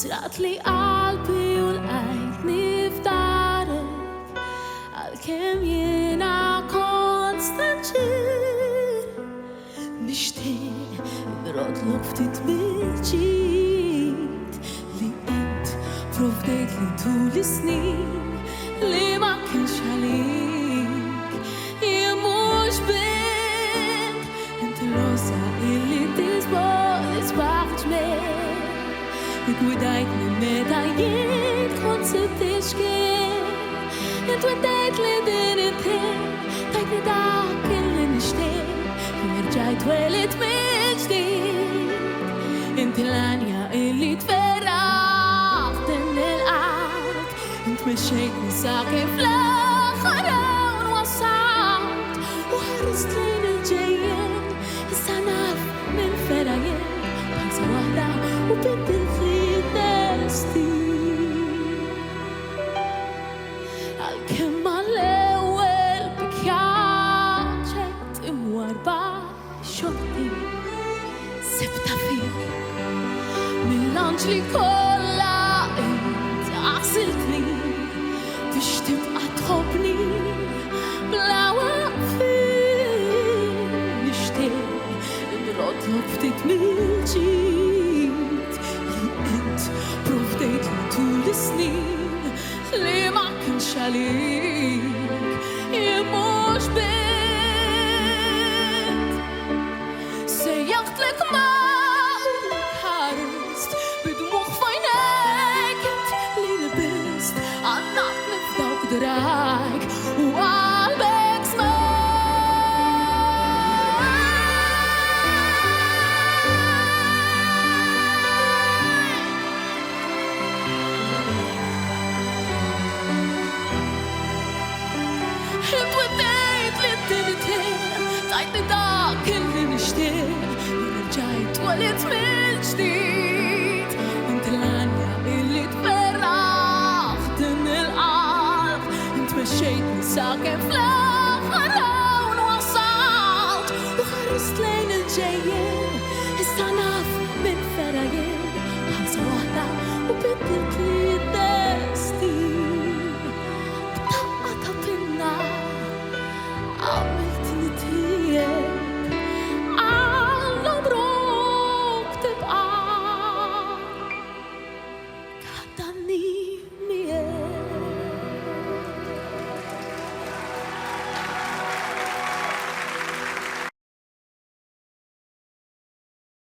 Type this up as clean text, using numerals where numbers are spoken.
سرقت لي قلبي ولقيتني افتقرت عالكم ينا konstantir نشتاق نرد لفتت بالجيد لي انت provdejt li طول السنين لي ما كنش عليك يا مش بنت انت الروسة اللي تسبح جمال ودايتني مدايت كنت تشكي انت وديت لي دنيتين دايتني داك اللي نشتاق ورجعت ولدت من جديد انت الانيا اللي تفرقت من الارض انت مشيتني ساقي في الاخرة ووصلت وحرصت لين الجايين السناف من فرايين بنسى واحدة وبدل في دستي عالكم عالأول بكياجت واربع شوطي سبتها فيه من لانجلي كلها انت عسلتني باش تبقى تحبني بلا وقفين نشتاق نرد لفتت من جديد لي انت provdejt li طول السنين لي ما كنش عليك يا مش بنت سيحت لك ماء وحارست بدموع في عينيك انت اللي لبست عنقتني في ضوء دراعك وقلبك سماك انت وديت لي الدنيتين دايتني داك اللي نشتاق ورجعت ولدت من جديد انت الانيا اللي تفرقت من الارض انت مشيتني ساكن في الاخرة ووصلت وخرست لين الجايين السناف